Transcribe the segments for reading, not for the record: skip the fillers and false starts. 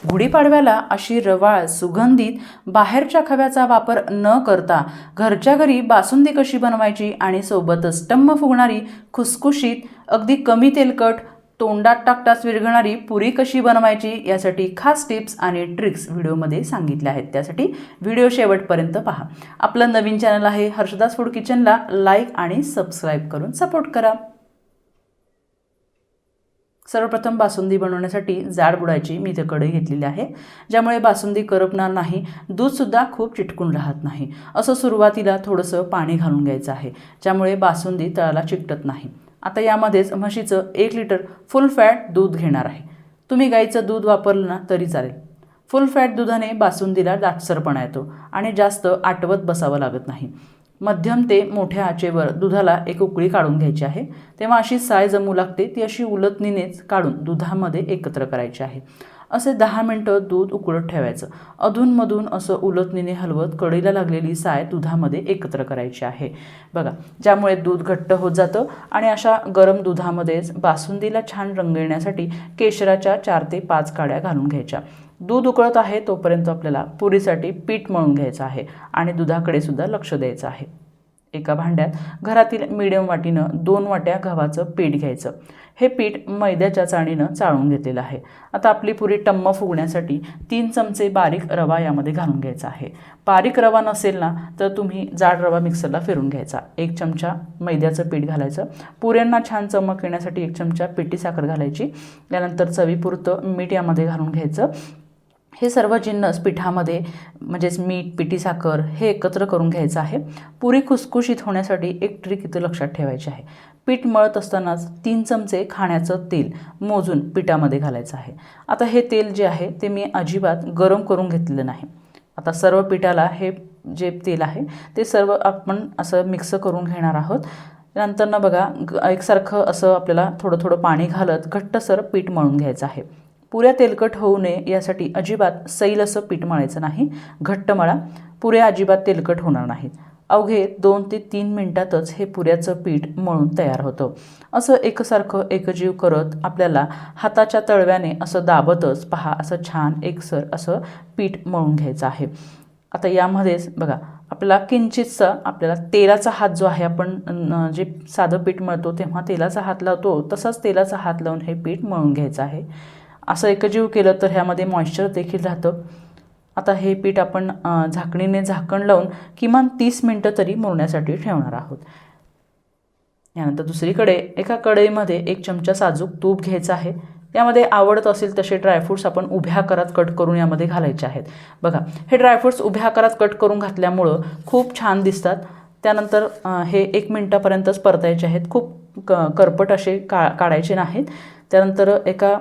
गुढीपाडव्याला अशी रवाळ सुगंधित बाहेरच्या खव्याचा वापर न करता घरच्या घरी बासुंदी कशी बनवायची आणि सोबतच टम्म फुगणारी खुसखुशीत अगदी कमी तेलकट तोंडात टाकताच विरघळणारी पुरी कशी बनवायची यासाठी खास टिप्स आणि ट्रिक्स व्हिडिओमध्ये सांगितल्या आहेत। त्यासाठी व्हिडिओ शेवटपर्यंत पहा। आपलं नवीन चॅनल आहे हर्षदास फूड किचनला लाईक आणि सबस्क्राईब करून सपोर्ट करा। सर्वप्रथम बासुंदी बनवण्यासाठी जाड बुडाची मी इथे कढई घेतलेली आहे, ज्यामुळे बासुंदी करपणार नाही, दूध सुद्धा खूप चिटकून राहत नाही। असं सुरुवातीला थोडंसं पाणी घालून घ्यायचं आहे, ज्यामुळे बासुंदी तळाला चिकटत नाही। आता यामध्येच म्हशीचं 1 लिटर फुल फॅट दूध घेणार आहे। तुम्ही गाईचं दूध वापरलं ना तरी चालेल। फुल फॅट दुधाने बासुंदीला दाटसरपणा येतो आणि जास्त आटवत बसावं लागत नाही। मध्यम ते मोठ्या आचेवर दुधाला एक उकळी काढून घ्यायची आहे। तेव्हा अशी साय जमू लागते, ती अशी उलटणीनेच काढून दुधामध्ये एकत्र करायची आहे। असे 10 मिनिटं दूध उकळत ठेवायचं। अधूनमधून असं उलटणीने हलवत कढईला लागलेली साय दुधामध्ये एकत्र करायची आहे बघा, ज्यामुळे दूध घट्ट होत जातं। आणि अशा गरम दुधामध्येच बासुंदीला छान रंग येण्यासाठी केशराच्या 4 ते 5 काड्या घालून घ्यायच्या। दूध उकळत आहे तोपर्यंत आपल्याला पुरीसाठी पीठ मळून घ्यायचं आहे आणि दुधाकडे सुद्धा लक्ष द्यायचं आहे। एका भांड्यात घरातील मीडियम वाटीनं 2 वाट्या गव्हाचं पीठ घ्यायचं। हे पीठ मैद्याच्या चाळणीनं चाळून घेतलेलं आहे। आता आपली पुरी टम्म फुगण्यासाठी 3 चमचे बारीक रवा यामध्ये घालून घ्यायचा आहे। बारीक रवा नसेल ना तर तुम्ही जाड रवा मिक्सरला फिरून घ्यायचा। 1 चमचा मैद्याचं पीठ घालायचं। पुऱ्यांना छान चमक येण्यासाठी 1 चमचा पिठी साखर घालायची। त्यानंतर चवीपुरतं मीठ यामध्ये घालून घ्यायचं। हे सर्व जिन्नस पिठामध्ये म्हणजेच मीठ, पिठी साखर हे एकत्र करून घ्यायचं आहे। पुरी खुसखुशीत होण्यासाठी एक ट्रिक इथं लक्षात ठेवायची आहे। पीठ मळत असतानाच 3 चमचे खाण्याचं तेल मोजून पिठामध्ये घालायचं आहे। आता हे तेल जे आहे ते मी अजिबात गरम करून घेतलेलं नाही। आता सर्व पिठाला हे जे तेल आहे ते सर्व आपण असं मिक्स करून घेणार आहोत। नंतर ना बघा एकसारखं असं आपल्याला थोडं थोडं पाणी घालत घट्टसर पीठ मळून घ्यायचं आहे। पुऱ्या तेलकट होऊ नये यासाठी अजिबात सैल असं पीठ मळायचं नाही, घट्ट मळा। पुऱ्या अजिबात तेलकट होणार नाहीत। अवघे 2 ते 3 मिनिटातच हे पुऱ्याचं पीठ मळून तयार होतं। असं एकसारखं एकजीव करत आपल्याला हाताच्या तळव्याने असं दाबतच पहा असं छान एकसर असं पीठ मळून घ्यायचं आहे। आता यामध्येच बघा आपल्याला किंचितसा आपल्याला तेलाचा हात जो आहे, आपण जे साधं पीठ मळतो तेव्हा तेलाचा हात लावतो तसाच तेलाचा हात लावून हे पीठ मळून घ्यायचं आहे। असं एकजीव केलं तर ह्यामध्ये मॉइश्चर देखील राहतं। आता हे पीठ आपण झाकणीने झाकण लावून किमान 30 मिनिटं तरी मुरण्यासाठी ठेवणार आहोत। यानंतर दुसरीकडे एका कढईमध्ये 1 चमचा साजूक तूप घ्यायचं आहे। यामध्ये आवडत असेल तसे ड्रायफ्रूट्स आपण उभ्या आकारात कट करून यामध्ये घालायचे आहेत बघा। हे ड्रायफ्रूट्स उभ्या आकारात कट करून घातल्यामुळं खूप छान दिसतात। त्यानंतर हे 1 मिनिटापर्यंतच परतायचे आहेत, खूप करपट असे काढायचे नाहीत। त्यानंतर एका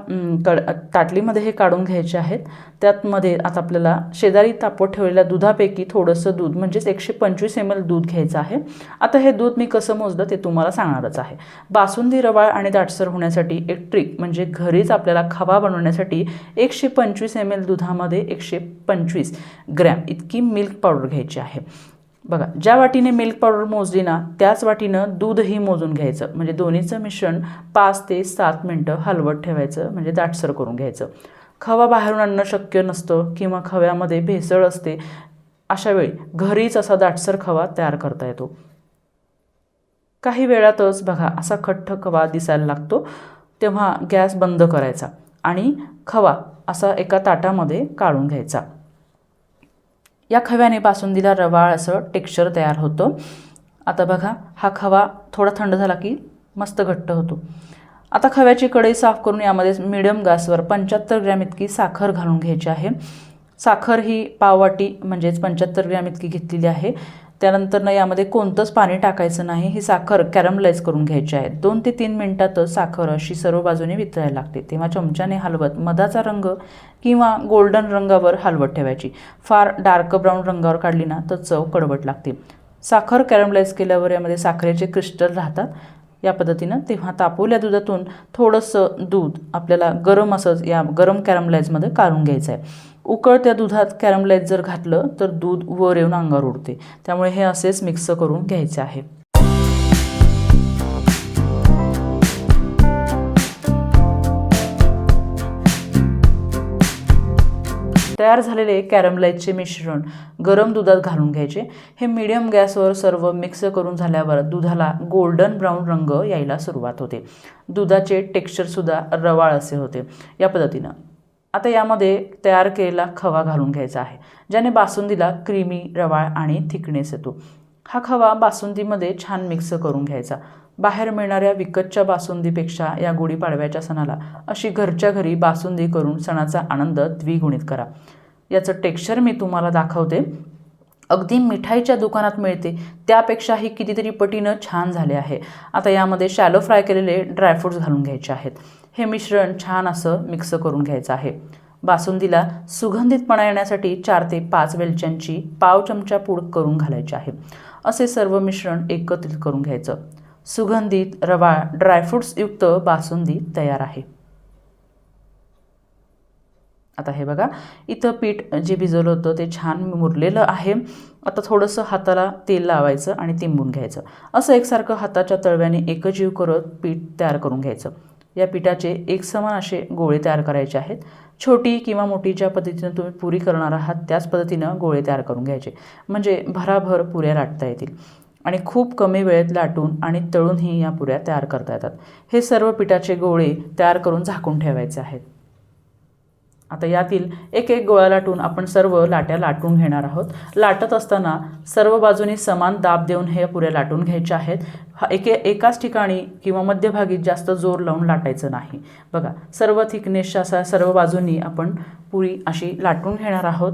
ताटलीमध्ये हे काढून घ्यायचे आहेत। त्यातमध्ये आता आपल्याला शेजारी तापवत ठेवलेल्या दुधापैकी थोडंसं दूध म्हणजेच 125 ml दूध घ्यायचं आहे। आता हे दूध मी कसं मोजलं ते तुम्हाला सांगणारच आहे। बासुंदी रवाळ आणि दाटसर होण्यासाठी एक ट्रिक म्हणजे घरीच आपल्याला खवा बनवण्यासाठी 125 ml दुधामध्ये 125 ग्रॅम इतकी मिल्क पावडर घ्यायची आहे बघा। ज्या वाटीने मिल्क पावडर मोजली ना त्याच वाटीनं दूधही मोजून घ्यायचं, म्हणजे दोन्हीचं मिश्रण 5 ते 7 मिनिटं हलवत ठेवायचं, म्हणजे दाटसर करून घ्यायचं। खवा बाहेरून आणणं शक्य नसतं किंवा खव्यामध्ये भेसळ असते, अशा वेळी घरीच असा दाटसर खवा तयार करता येतो। काही वेळातच बघा असा खट्ट खवा दिसायला लागतो, तेव्हा गॅस बंद करायचा आणि खवा असा एका ताटामध्ये काढून घ्यायचा। या खव्याने बासुंदीला रवाळ असं टेक्स्चर तयार होतं। आता बघा हा खवा थोडा थंड झाला की मस्त घट्ट होतो। आता खव्याची कढई साफ करून यामध्ये मीडियम गॅसवर 75 ग्रॅम इतकी साखर घालून घ्यायची आहे। साखर ही पाववाटी म्हणजेच 75 ग्रॅम इतकी घेतलेली आहे। त्यानंतर यामध्ये कोणतंच पाणी टाकायचं नाही, ही साखर कॅरमलाइज करून घ्यायची आहे। 2 ते 3 मिनिटातच साखर अशी सर्व बाजूने वितळायला लागते, तेव्हा चमच्याने हलवत मधाचा रंग किंवा गोल्डन रंगावर हलवत ठेवायची। फार डार्क ब्राऊन रंगावर काढली ना तर चव कडवट लागते। साखर कॅरमलाइज केल्यावर यामध्ये साखरेचे क्रिस्टल राहतात या पद्धतीनं। तेव्हा तापवलेल्या दुधातून थोडंसं दूध आपल्याला गरम असंच या गरम कॅरमलाइजमध्ये काढून घ्यायचं आहे। उकळत्या दुधात कॅरमलाइज जर घातलं तर दूध वर येऊन अंगावर उडते, त्यामुळे हे असेच मिक्स करून घ्यायचे आहे। तयार झालेले कॅरमलाइजचे मिश्रण गरम दुधात घालून घ्यायचे। हे मीडियम गॅसवर सर्व मिक्स करून झाल्यावर दुधाला गोल्डन ब्राऊन रंग यायला सुरुवात होते। दुधाचे टेक्स्चरसुद्धा रवाळ असे होते। या पद्धतीनं आता यामध्ये तयार केलेला खवा घालून घ्यायचा आहे, ज्याने बासुंदीला क्रीमी, रवाळ आणि थिकनेस येतो। हा खवा बासुंदीमध्ये छान मिक्स करून घ्यायचा। बाहेर मिळणाऱ्या विकतच्या बासुंदीपेक्षा या गुढीपाडव्याच्या सणाला अशी घरच्या घरी बासुंदी करून सणाचा आनंद द्विगुणित करा। याचं टेक्स्चर मी तुम्हाला दाखवते। अगदी मिठाईच्या दुकानात मिळते त्यापेक्षाही कितीतरी पटीनं छान झाले आहे। आता यामध्ये शॅलो फ्राय केलेले ड्रायफ्रूट्स घालून घ्यायचे आहेत। हे मिश्रण छान असं मिक्स करून घ्यायचं आहे। बासुंदीला सुगंधितपणा येण्यासाठी 4 ते 5 वेलच्यांची पाव चमचा पूड करून घालायची आहे। असे सर्व मिश्रण एकत्रित करून घ्यायचं। सुगंधित, रवाळ, ड्रायफ्रूट्स युक्त बासुंदी तयार आहे। आता हे बघा, इथं पीठ जे भिजवलं होतं ते छान मुरलेलं आहे। आता थोडंसं हाताला तेल लावायचं आणि तिंबून घ्यायचं। असं एकसारखं हाताच्या तळव्याने एकजीव करत पीठ तयार करून घ्यायचं। या पिठाचे एकसमान असे गोळे तयार करायचे आहेत। छोटी किंवा मोठी ज्या पद्धतीनं तुम्ही पुरी करणार आहात त्याच पद्धतीनं गोळे तयार करून घ्यायचे, म्हणजे भराभर पुऱ्या लाटता येतील आणि खूप कमी वेळेत लाटून आणि तळूनही या पुऱ्या तयार करता येतात। हे सर्व पिठाचे गोळे तयार करून झाकून ठेवायचे आहेत। आता यातील एक एक गोळा लाटून आपण सर्व लाट्या लाटून घेणार आहोत। लाटत असताना सर्व बाजूनी समान दाब देऊन हे पुऱ्या लाटून घ्यायच्या आहेत। एकाच ठिकाणी किंवा मध्यभागी जास्त जोर लावून लाटायचं नाही। बघा, सर्व थिकनेसच्या असा सर्व बाजूंनी आपण पुरी अशी लाटून घेणार आहोत।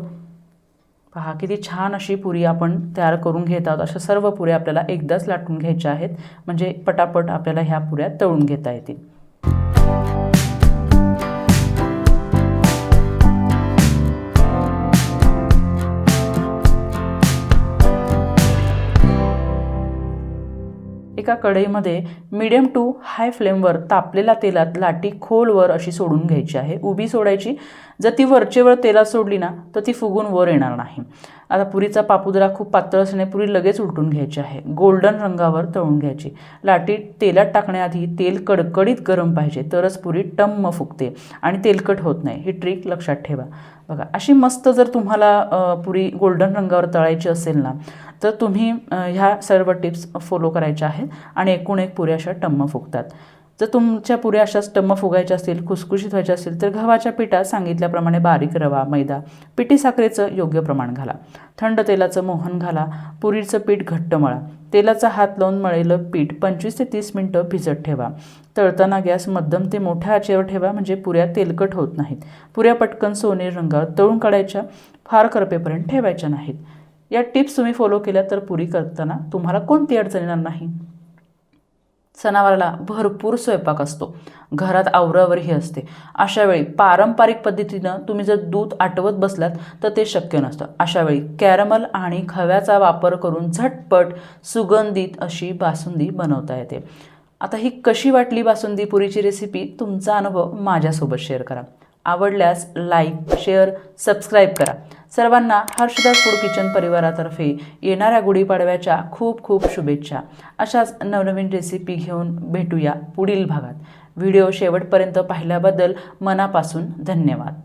पहा किती छान अशी पुरी आपण तयार करून घेत आहोत। अशा सर्व पुऱ्या आपल्याला एकदाच लाटून घ्यायच्या आहेत, म्हणजे पटापट आपल्याला ह्या पुऱ्या तळून घेता येतील। एका कढईमध्ये मीडियम टू हाय फ्लेमवर तापलेल्या तेलात लाटी खोलवर अशी सोडून घ्यायची आहे। उभी सोडायची। जर ती वरचेवर तेलात सोडली ना तर ती फुगून वर येणार नाही। आता पुरीचा पापुद्रा खूप पातळ असल्याने पुरी लगेच उलटून घ्यायची आहे। गोल्डन रंगावर तळून घ्यायची। लाटी तेलात टाकण्याआधी तेल कडकडीत गरम पाहिजे, तरच पुरी टम्म फुगते आणि तेलकट होत नाही। ही ट्रिक लक्षात ठेवा। बघा, अशी मस्त जर तुम्हाला पुरी गोल्डन रंगावर तळायची असेल ना तर तुम्ही ह्या सर्व टिप्स फॉलो करायच्या आहेत आणि एकूण एक पुऱ्या अशा टम्म फुगतात। जर तुमच्या पुऱ्या अशाच टम्म फुगायच्या असतील, खुसखुशीत व्हायच्या असतील तर गव्हाच्या पिठात सांगितल्याप्रमाणे बारीक रवा, मैदा, पिठी साखरेचं योग्य प्रमाण घाला। थंड तेलाचं मोहन घाला। पुरीचं पीठ घट्ट मळा। तेलाचा हात लावून मळलेलं पीठ 25 ते 30 मिनिटं भिजत ठेवा। तळताना गॅस मध्यम ते मोठ्या आचेवर ठेवा, म्हणजे पुऱ्या तेलकट होत नाहीत। पुऱ्या पटकन सोनेरी रंगावर तळून काढायच्या, फार करपेपर्यंत ठेवायच्या नाहीत। या टिप्स तुम्ही फॉलो केल्या तर पुरी करताना तुम्हाला कोणती अडचण येणार नाही। सणावाराला भरपूर स्वयंपाक असतो, घरात आवरावरही असते। अशा वेळी पारंपरिक पद्धतीनं तुम्ही जर दूध आटवत बसलात तर ते शक्य नसतं। अशा वेळी कॅरमल आणि खव्याचा वापर करून झटपट सुगंधित अशी बासुंदी बनवता येते। आता ही कशी वाटली बासुंदी पुरीची रेसिपी, तुमचा अनुभव माझ्यासोबत शेअर करा। आवडल्यास लाईक, शेअर, सबस्क्राईब करा। सर्वांना हर्षदास फूड किचन परिवारातर्फे येणाऱ्या गुढीपाडव्याच्या खूप खूप शुभेच्छा। अशाच नवनवीन रेसिपी घेऊन भेटूया पुढील भागात। व्हिडिओ शेवटपर्यंत पाहिल्याबद्दल मनापासून धन्यवाद।